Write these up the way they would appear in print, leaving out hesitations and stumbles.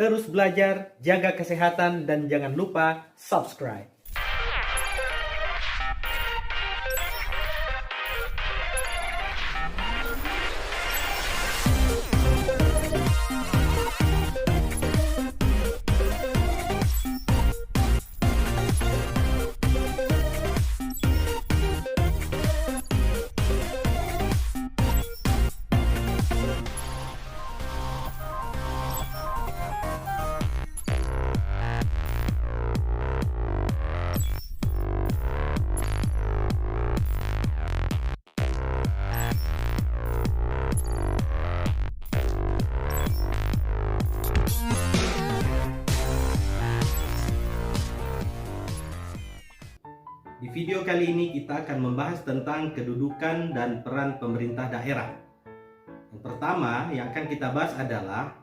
Terus belajar, jaga kesehatan, dan jangan lupa subscribe. Di video kali ini kita akan membahas tentang kedudukan dan peran pemerintah daerah. Yang pertama yang akan kita bahas adalah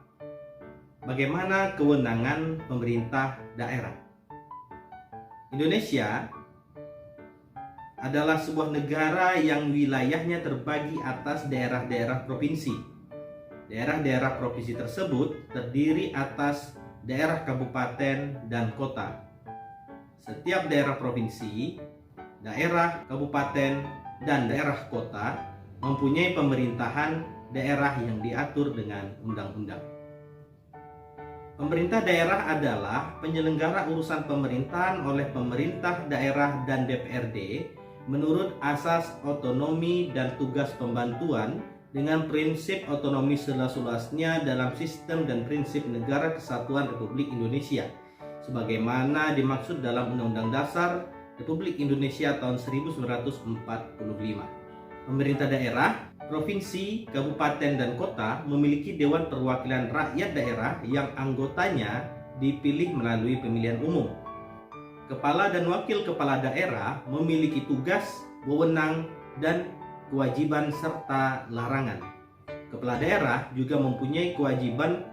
bagaimana kewenangan pemerintah daerah. Indonesia adalah sebuah negara yang wilayahnya terbagi atas daerah-daerah provinsi. Daerah-daerah provinsi tersebut terdiri atas daerah kabupaten dan kota. Setiap daerah provinsi, daerah, kabupaten, dan daerah kota mempunyai pemerintahan daerah yang diatur dengan undang-undang. Pemerintah daerah adalah penyelenggara urusan pemerintahan oleh pemerintah daerah dan DPRD menurut asas otonomi dan tugas pembantuan dengan prinsip otonomi seluas-luasnya dalam sistem dan prinsip Negara Kesatuan Republik Indonesia sebagaimana dimaksud dalam Undang-Undang Dasar Republik Indonesia tahun 1945. Pemerintah daerah, provinsi, kabupaten, dan kota memiliki Dewan Perwakilan Rakyat Daerah yang anggotanya dipilih melalui pemilihan umum. Kepala dan wakil kepala daerah memiliki tugas, wewenang, dan kewajiban serta larangan. Kepala daerah juga mempunyai kewajiban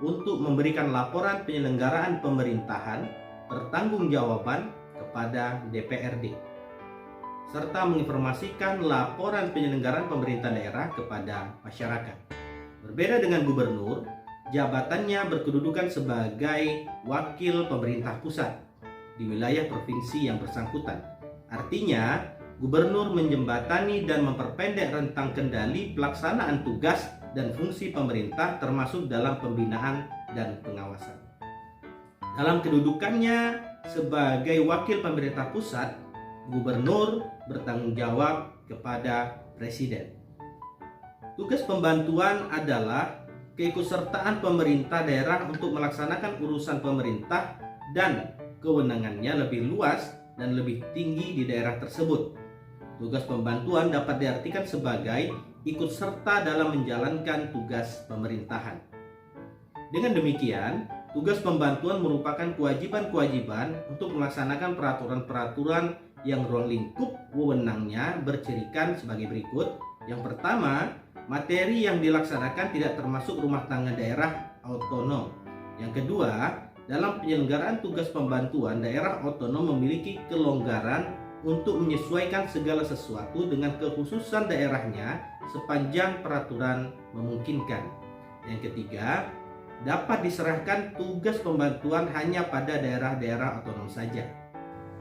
untuk memberikan laporan penyelenggaraan pemerintahan pertanggungjawaban kepada DPRD serta menginformasikan laporan penyelenggaraan pemerintahan daerah kepada masyarakat. Berbeda dengan gubernur, jabatannya berkedudukan sebagai wakil pemerintah pusat di wilayah provinsi yang bersangkutan. Artinya, gubernur menjembatani dan memperpendek rentang kendali pelaksanaan tugas dan fungsi pemerintah termasuk dalam pembinaan dan pengawasan. Dalam kedudukannya sebagai wakil pemerintah pusat, gubernur bertanggung jawab kepada presiden. Tugas pembantuan adalah keikutsertaan pemerintah daerah untuk melaksanakan urusan pemerintah dan kewenangannya lebih luas dan lebih tinggi di daerah tersebut. Tugas pembantuan dapat diartikan sebagai ikut serta dalam menjalankan tugas pemerintahan. Dengan demikian, tugas pembantuan merupakan kewajiban-kewajiban untuk melaksanakan peraturan-peraturan yang ruang lingkup wewenangnya bercirikan sebagai berikut. Yang pertama, materi yang dilaksanakan tidak termasuk rumah tangga daerah otonom. Yang kedua, dalam penyelenggaraan tugas pembantuan, daerah otonom memiliki kelonggaran untuk menyesuaikan segala sesuatu dengan kekhususan daerahnya sepanjang peraturan memungkinkan. Yang ketiga, dapat diserahkan tugas pembantuan hanya pada daerah-daerah otonom saja.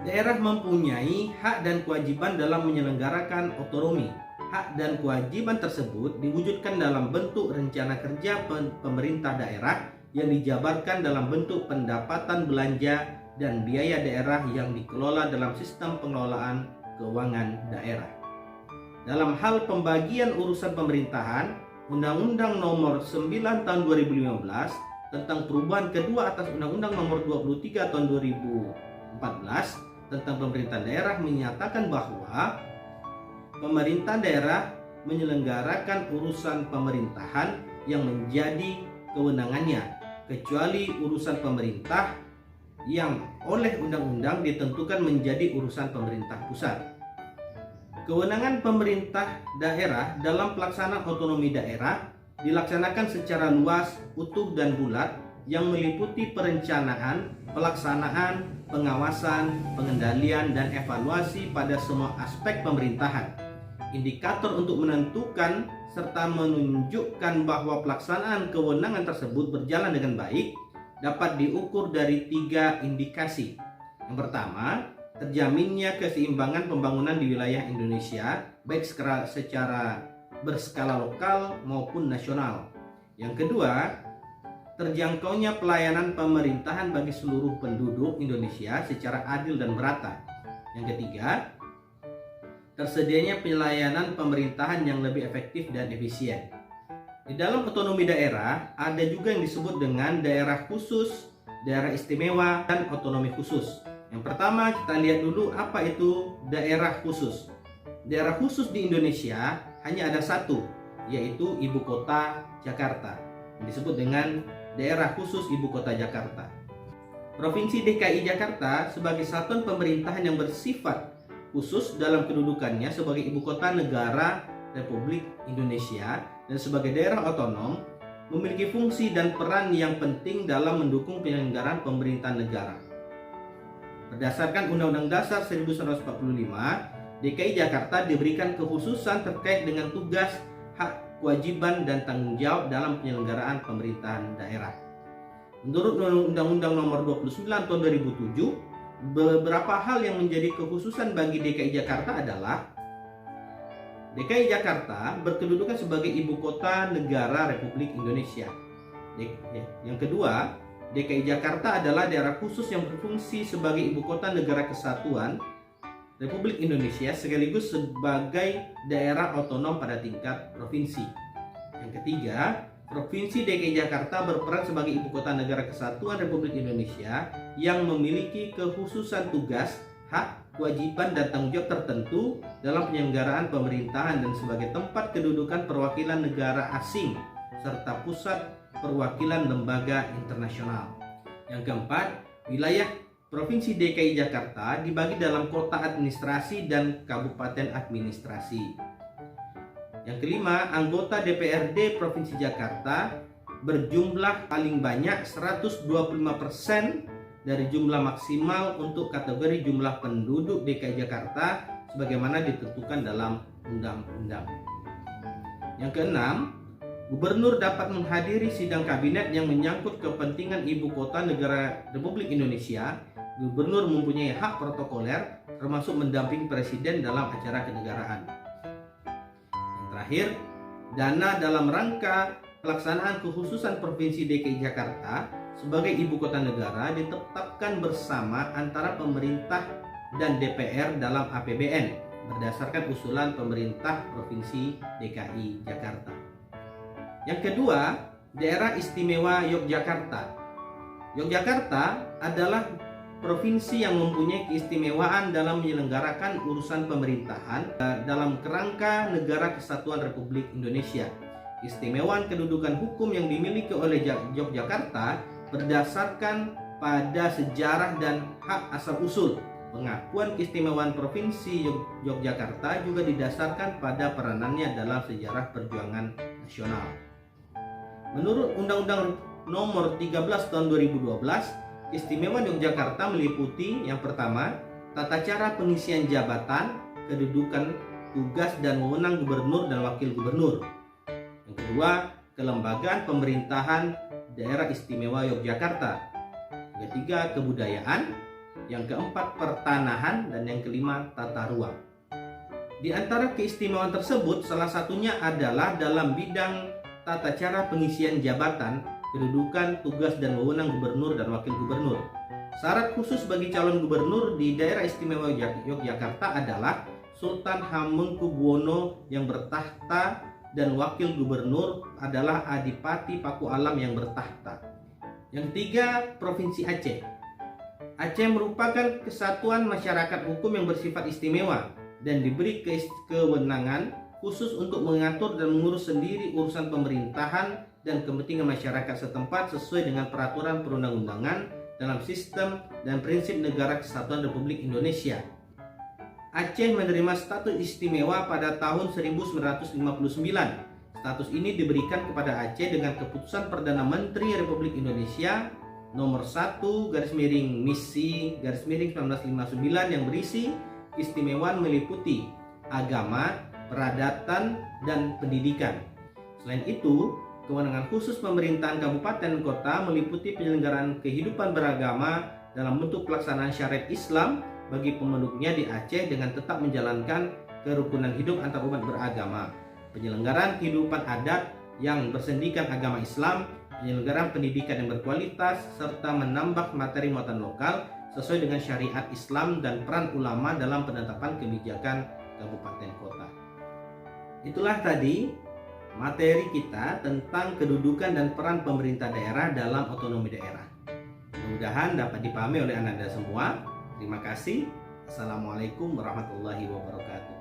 Daerah mempunyai hak dan kewajiban dalam menyelenggarakan otonomi. Hak dan kewajiban tersebut diwujudkan dalam bentuk rencana kerja pemerintah daerah yang dijabarkan dalam bentuk pendapatan belanja dan biaya daerah yang dikelola dalam sistem pengelolaan keuangan daerah. Dalam hal pembagian urusan pemerintahan, Undang-Undang Nomor 9 Tahun 2015 tentang perubahan kedua atas Undang-Undang Nomor 23 Tahun 2014 tentang pemerintahan daerah menyatakan bahwa pemerintah daerah menyelenggarakan urusan pemerintahan yang menjadi kewenangannya, kecuali urusan pemerintah yang oleh undang-undang ditentukan menjadi urusan pemerintah pusat. Kewenangan pemerintah daerah dalam pelaksanaan otonomi daerah dilaksanakan secara luas, utuh, dan bulat yang meliputi perencanaan, pelaksanaan, pengawasan, pengendalian, dan evaluasi pada semua aspek pemerintahan. Indikator untuk menentukan serta menunjukkan bahwa pelaksanaan kewenangan tersebut berjalan dengan baik dapat diukur dari 3 indikasi. Yang pertama, terjaminnya keseimbangan pembangunan di wilayah Indonesia, baik secara berskala lokal maupun nasional. Yang kedua, terjangkaunya pelayanan pemerintahan bagi seluruh penduduk Indonesia secara adil dan merata. Yang ketiga, tersedianya pelayanan pemerintahan yang lebih efektif dan efisien. Di dalam otonomi daerah, ada juga yang disebut dengan daerah khusus, daerah istimewa, dan otonomi khusus. Yang pertama, kita lihat dulu apa itu daerah khusus. Daerah khusus di Indonesia hanya ada satu, yaitu Ibu Kota Jakarta, yang disebut dengan daerah khusus Ibu Kota Jakarta. Provinsi DKI Jakarta sebagai satuan pemerintahan yang bersifat khusus dalam kedudukannya sebagai Ibu Kota Negara Republik Indonesia dan sebagai daerah otonom, memiliki fungsi dan peran yang penting dalam mendukung penyelenggaraan pemerintahan negara. Berdasarkan Undang-Undang Dasar 1945, DKI Jakarta diberikan kekhususan terkait dengan tugas, hak, kewajiban, dan tanggung jawab dalam penyelenggaraan pemerintahan daerah. Menurut Undang-Undang Nomor 29 Tahun 2007, beberapa hal yang menjadi kekhususan bagi DKI Jakarta adalah DKI Jakarta berkedudukan sebagai Ibu Kota Negara Republik Indonesia. Yang kedua, DKI Jakarta adalah daerah khusus yang berfungsi sebagai Ibu Kota Negara Kesatuan Republik Indonesia sekaligus sebagai daerah otonom pada tingkat provinsi. Yang ketiga, Provinsi DKI Jakarta berperan sebagai Ibu Kota Negara Kesatuan Republik Indonesia yang memiliki kekhususan tugas, hak, kewajiban, dan tanggung jawab tertentu dalam penyelenggaraan pemerintahan dan sebagai tempat kedudukan perwakilan negara asing serta pusat perwakilan lembaga internasional. Yang keempat, wilayah Provinsi DKI Jakarta dibagi dalam kota administrasi dan kabupaten administrasi. Yang kelima, anggota DPRD Provinsi Jakarta berjumlah paling banyak 125% dari jumlah maksimal untuk kategori jumlah penduduk DKI Jakarta sebagaimana ditentukan dalam undang-undang. Yang keenam, Gubernur dapat menghadiri sidang kabinet yang menyangkut kepentingan Ibu Kota Negara Republik Indonesia. Gubernur mempunyai hak protokoler termasuk mendampingi Presiden dalam acara kenegaraan. Terakhir, dana dalam rangka pelaksanaan kekhususan Provinsi DKI Jakarta sebagai Ibu Kota Negara ditetapkan bersama antara pemerintah dan DPR dalam APBN berdasarkan usulan pemerintah Provinsi DKI Jakarta. Yang kedua, Daerah Istimewa Yogyakarta. Yogyakarta adalah provinsi yang mempunyai keistimewaan dalam menyelenggarakan urusan pemerintahan dalam kerangka Negara Kesatuan Republik Indonesia. Keistimewaan kedudukan hukum yang dimiliki oleh Yogyakarta berdasarkan pada sejarah dan hak asal-usul. Pengakuan keistimewaan Provinsi Yogyakarta juga didasarkan pada peranannya dalam sejarah perjuangan nasional. Menurut Undang-Undang Nomor 13 Tahun 2012, keistimewaan Yogyakarta meliputi yang pertama, tata cara pengisian jabatan, kedudukan, tugas, dan wewenang gubernur dan wakil gubernur. Yang kedua, kelembagaan pemerintahan Daerah Istimewa Yogyakarta. Yang ketiga, kebudayaan. Yang keempat, pertanahan. Dan yang kelima, tata ruang. Di antara keistimewaan tersebut, salah satunya adalah dalam bidang tata cara pengisian jabatan, kedudukan, tugas, dan wewenang gubernur dan wakil gubernur. Syarat khusus bagi calon gubernur di Daerah Istimewa Yogyakarta adalah Sultan Hamengkubuwono yang bertahta dan wakil gubernur adalah Adipati Paku Alam yang bertahta. Yang ketiga, Provinsi Aceh. Aceh merupakan kesatuan masyarakat hukum yang bersifat istimewa dan diberi kewenangan khusus untuk mengatur dan mengurus sendiri urusan pemerintahan dan kepentingan masyarakat setempat sesuai dengan peraturan perundang-undangan dalam sistem dan prinsip Negara Kesatuan Republik Indonesia. Aceh menerima status istimewa pada tahun 1959. Status ini diberikan kepada Aceh dengan keputusan Perdana Menteri Republik Indonesia nomor 1/Misi/1959 yang berisi keistimewaan meliputi agama, peradatan, dan pendidikan. Selain itu, Kewenangan khusus pemerintahan kabupaten dan kota meliputi penyelenggaraan kehidupan beragama dalam bentuk pelaksanaan syariat Islam bagi pemeluknya di Aceh dengan tetap menjalankan kerukunan hidup antarumat beragama, penyelenggaraan kehidupan adat yang bersendikan agama Islam, penyelenggaraan pendidikan yang berkualitas, serta menambah materi muatan lokal sesuai dengan syariat Islam dan peran ulama dalam penetapan kebijakan kabupaten kota. Itulah tadi materi kita tentang kedudukan dan peran pemerintah daerah dalam otonomi daerah. Mudah-mudahan dapat dipahami oleh Anda semua. Terima kasih. Assalamualaikum warahmatullahi wabarakatuh.